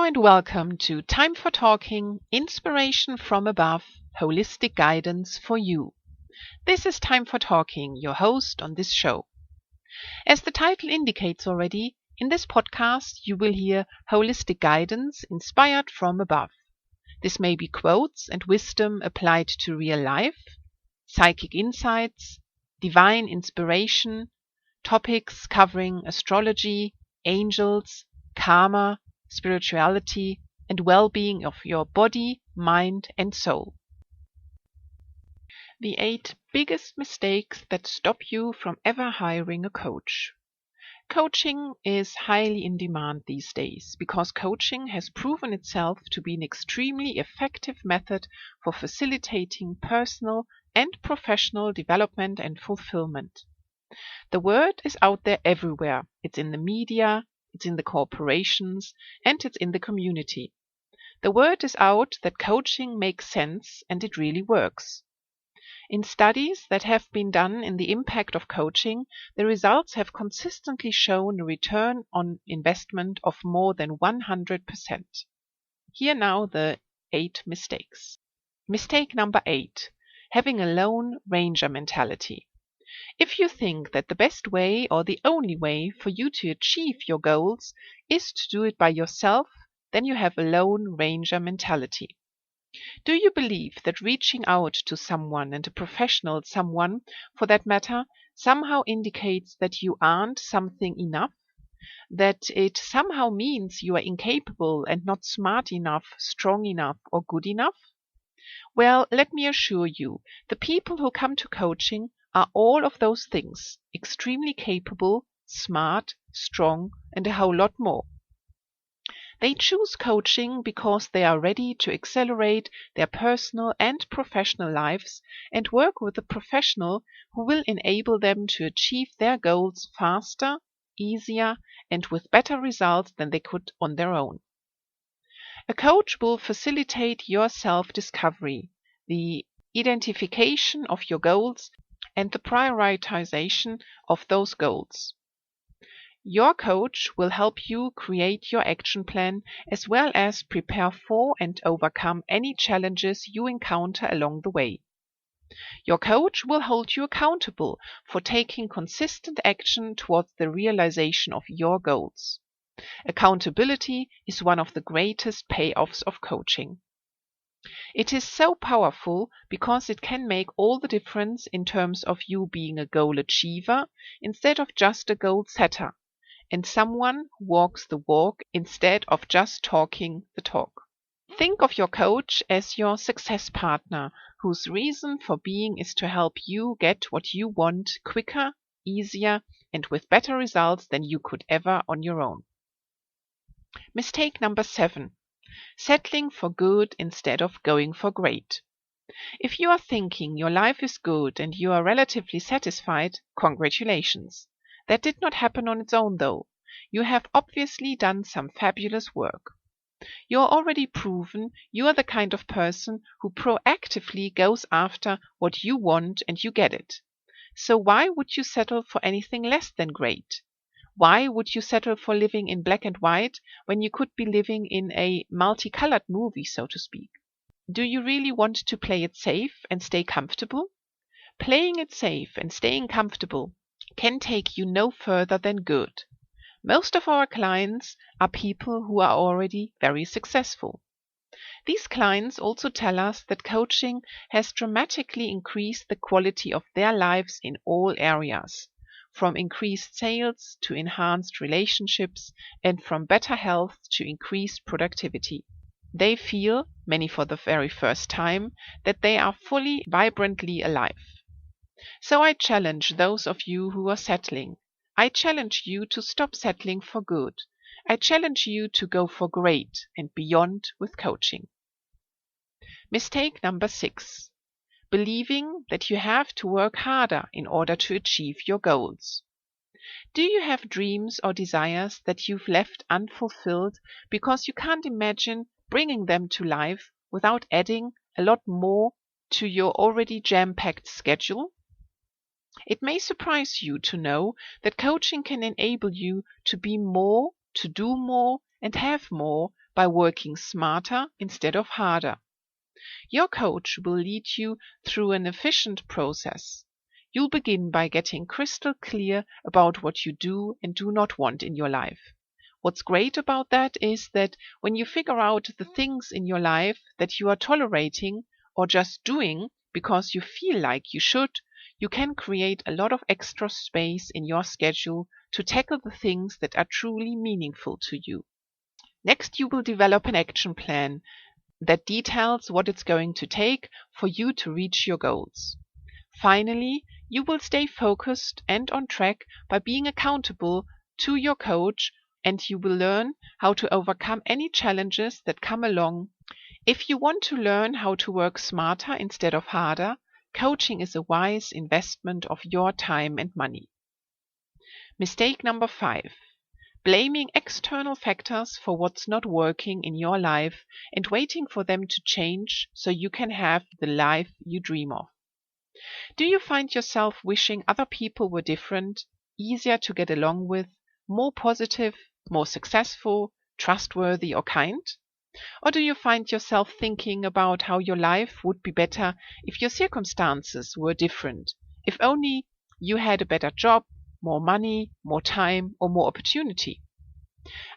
Hello and welcome to Time for Talking, Inspiration from Above, Holistic Guidance for You. This is Time for Talking, your host on this show. As the title indicates already, in this podcast you will hear holistic guidance inspired from above. This may be quotes and wisdom applied to real life, psychic insights, divine inspiration, topics covering astrology, angels, karma, spirituality, and well-being of your body, mind, and soul. The 8 biggest mistakes that stop you from ever hiring a coach. Coaching is highly in demand these days because coaching has proven itself to be an extremely effective method for facilitating personal and professional development and fulfillment. The word is out there everywhere. It's in the media, it's in the corporations, and it's in the community. The word is out that coaching makes sense and it really works. In studies that have been done in the impact of coaching, the results have consistently shown a return on investment of more than 100%. Here now the 8 mistakes. Mistake number 8, having a lone ranger mentality. If you think that the best way or the only way for you to achieve your goals is to do it by yourself, then you have a lone ranger mentality. Do you believe that reaching out to someone, and a professional someone for that matter, somehow indicates that you aren't something enough? That it somehow means you are incapable and not smart enough, strong enough, or good enough? Well, let me assure you, the people who come to coaching are all of those things, extremely capable, smart, strong, and a whole lot more. They choose coaching because they are ready to accelerate their personal and professional lives and work with a professional who will enable them to achieve their goals faster, easier, and with better results than they could on their own. A coach will facilitate your self-discovery, the identification of your goals, and the prioritization of those goals. Your coach will help you create your action plan as well as prepare for and overcome any challenges you encounter along the way. Your coach will hold you accountable for taking consistent action towards the realization of your goals. Accountability is one of the greatest payoffs of coaching. It is so powerful because it can make all the difference in terms of you being a goal achiever instead of just a goal setter, and someone who walks the walk instead of just talking the talk. Think of your coach as your success partner, whose reason for being is to help you get what you want quicker, easier, and with better results than you could ever on your own. Mistake number 7. Settling for good instead of going for great. If you are thinking your life is good and you are relatively satisfied, congratulations. That did not happen on its own though. You have obviously done some fabulous work. You're already proven you are the kind of person who proactively goes after what you want and you get it. So why would you settle for anything less than great? Why would you settle for living in black and white when you could be living in a multicolored movie, so to speak? Do you really want to play it safe and stay comfortable? Playing it safe and staying comfortable can take you no further than good. Most of our clients are people who are already very successful. These clients also tell us that coaching has dramatically increased the quality of their lives in all areas, from increased sales to enhanced relationships, and from better health to increased productivity. They feel, many for the very first time, that they are fully, vibrantly alive. So I challenge those of you who are settling. I challenge you to stop settling for good. I challenge you to go for great and beyond with coaching. Mistake number 6. Believing that you have to work harder in order to achieve your goals. Do you have dreams or desires that you've left unfulfilled because you can't imagine bringing them to life without adding a lot more to your already jam-packed schedule? It may surprise you to know that coaching can enable you to be more, to do more, and have more by working smarter instead of harder. Your coach will lead you through an efficient process. You'll begin by getting crystal clear about what you do and do not want in your life. What's great about that is that when you figure out the things in your life that you are tolerating or just doing because you feel like you should, you can create a lot of extra space in your schedule to tackle the things that are truly meaningful to you. Next, you will develop an action plan that details what it's going to take for you to reach your goals. Finally, you will stay focused and on track by being accountable to your coach, and you will learn how to overcome any challenges that come along. If you want to learn how to work smarter instead of harder, coaching is a wise investment of your time and money. Mistake number 5. Blaming external factors for what's not working in your life and waiting for them to change so you can have the life you dream of. Do you find yourself wishing other people were different, easier to get along with, more positive, more successful, trustworthy, or kind? Or do you find yourself thinking about how your life would be better if your circumstances were different, if only you had a better job, more money, more time, or more opportunity?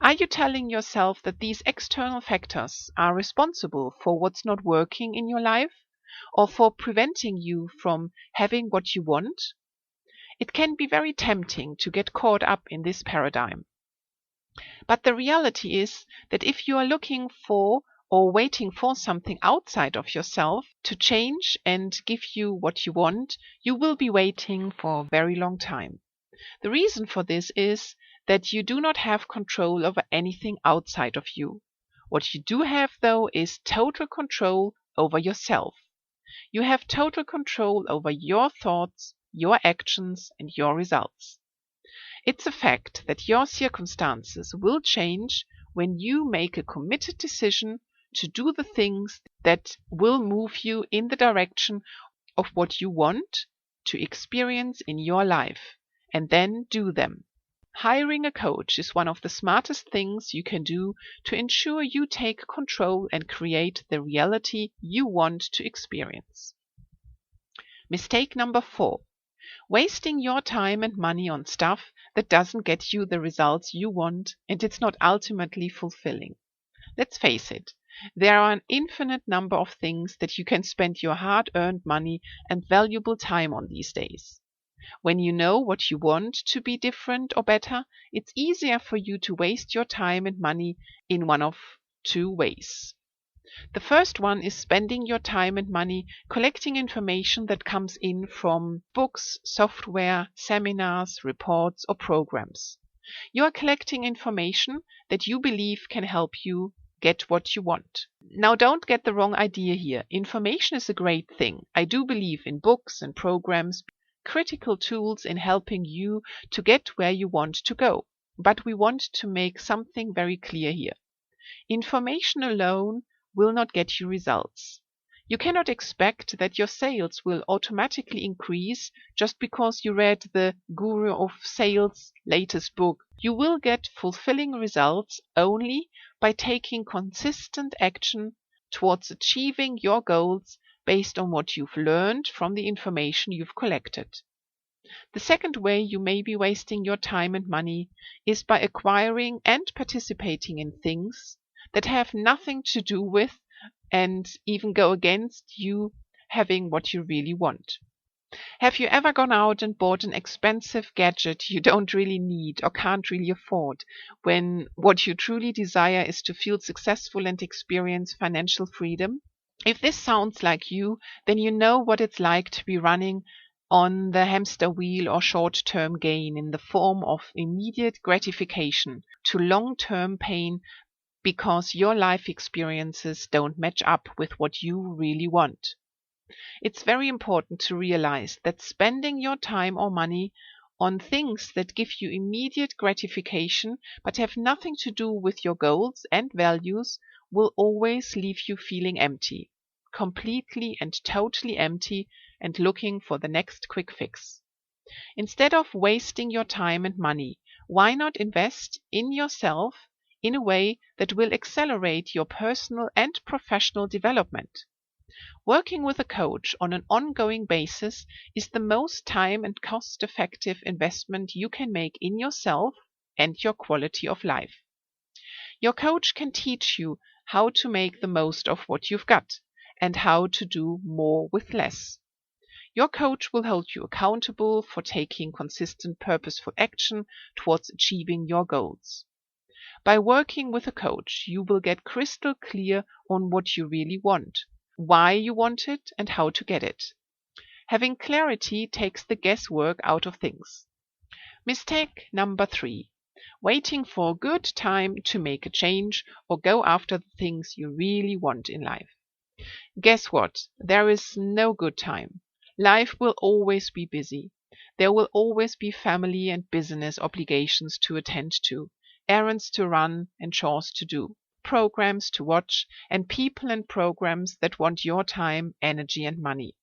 Are you telling yourself that these external factors are responsible for what's not working in your life, or for preventing you from having what you want? It can be very tempting to get caught up in this paradigm. But the reality is that if you are looking for or waiting for something outside of yourself to change and give you what you want, you will be waiting for a very long time. The reason for this is that you do not have control over anything outside of you. What you do have, though, is total control over yourself. You have total control over your thoughts, your actions, and your results. It's a fact that your circumstances will change when you make a committed decision to do the things that will move you in the direction of what you want to experience in your life, and then do them. Hiring a coach is one of the smartest things you can do to ensure you take control and create the reality you want to experience. Mistake number 4. Wasting your time and money on stuff that doesn't get you the results you want and it's not ultimately fulfilling. Let's face it, there are an infinite number of things that you can spend your hard-earned money and valuable time on these days. When you know what you want to be different or better, it's easier for you to waste your time and money in one of 2 ways. The first one is spending your time and money collecting information that comes in from books, software, seminars, reports, or programs. You are collecting information that you believe can help you get what you want. Now, don't get the wrong idea here. Information is a great thing. I do believe in books and programs, critical tools in helping you to get where you want to go. But we want to make something very clear here. Information alone will not get you results. You cannot expect that your sales will automatically increase just because you read the Guru of Sales' latest book. You will get fulfilling results only by taking consistent action towards achieving your goals based on what you've learned from the information you've collected. The second way you may be wasting your time and money is by acquiring and participating in things that have nothing to do with and even go against you having what you really want. Have you ever gone out and bought an expensive gadget you don't really need or can't really afford, when what you truly desire is to feel successful and experience financial freedom? If this sounds like you, then you know what it's like to be running on the hamster wheel or short-term gain in the form of immediate gratification to long-term pain because your life experiences don't match up with what you really want. It's very important to realize that spending your time or money on things that give you immediate gratification but have nothing to do with your goals and values will always leave you feeling empty, completely and totally empty, and looking for the next quick fix. Instead of wasting your time and money, why not invest in yourself in a way that will accelerate your personal and professional development. Working with a coach on an ongoing basis is the most time and cost-effective investment you can make in yourself and your quality of life. Your coach can teach you how to make the most of what you've got and how to do more with less. Your coach will hold you accountable for taking consistent, purposeful action towards achieving your goals. By working with a coach, you will get crystal clear on what you really want, why you want it, and how to get it. Having clarity takes the guesswork out of things. Mistake number 3. Waiting for a good time to make a change or go after the things you really want in life. Guess what? There is no good time. Life will always be busy. There will always be family and business obligations to attend to, errands to run and chores to do, programs to watch, and people and programs that want your time, energy, and money.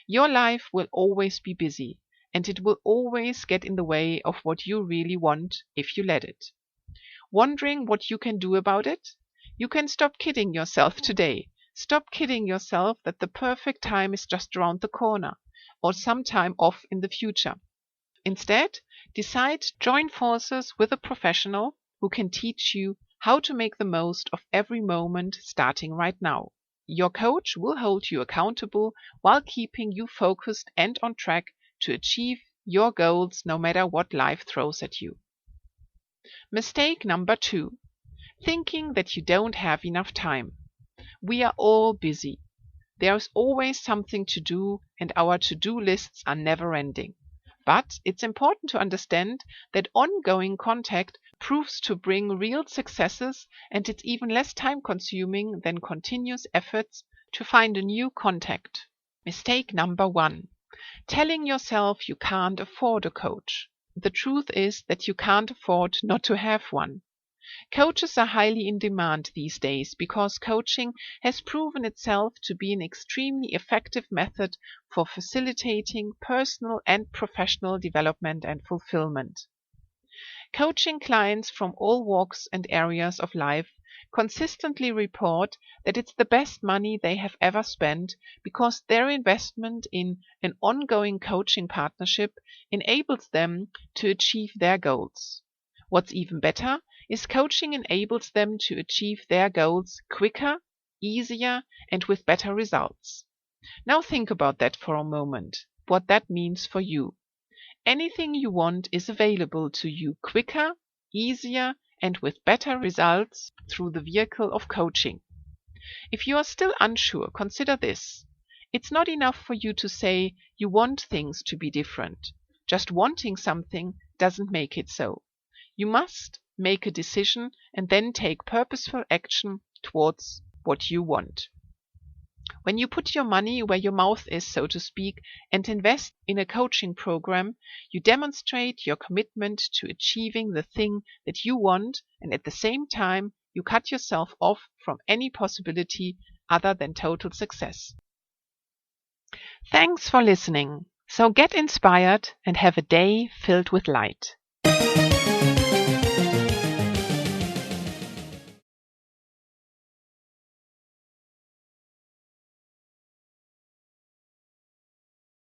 Your life will always be busy, and it will always get in the way of what you really want if you let it. Wondering what you can do about it? You can stop kidding yourself today. Stop kidding yourself that the perfect time is just around the corner or sometime off in the future. Instead, decide to join forces with a professional who can teach you how to make the most of every moment starting right now. Your coach will hold you accountable while keeping you focused and on track to achieve your goals no matter what life throws at you. Mistake number 2. Thinking that you don't have enough time. We are all busy. There is always something to do, and our to-do lists are never ending. But it's important to understand that ongoing contact proves to bring real successes, and it's even less time-consuming than continuous efforts to find a new contact. Mistake number 1. Telling yourself you can't afford a coach. The truth is that you can't afford not to have one. Coaches are highly in demand these days because coaching has proven itself to be an extremely effective method for facilitating personal and professional development and fulfillment. Coaching clients from all walks and areas of life consistently report that it's the best money they have ever spent because their investment in an ongoing coaching partnership enables them to achieve their goals. What's even better is coaching enables them to achieve their goals quicker, easier, and with better results. Now think about that for a moment, what that means for you. Anything you want is available to you quicker, easier, and with better results through the vehicle of coaching. If you are still unsure, consider this. It's not enough for you to say you want things to be different. Just wanting something doesn't make it so. You must make a decision and then take purposeful action towards what you want. When you put your money where your mouth is, so to speak, and invest in a coaching program, you demonstrate your commitment to achieving the thing that you want, and at the same time, you cut yourself off from any possibility other than total success. Thanks for listening. So get inspired and have a day filled with light.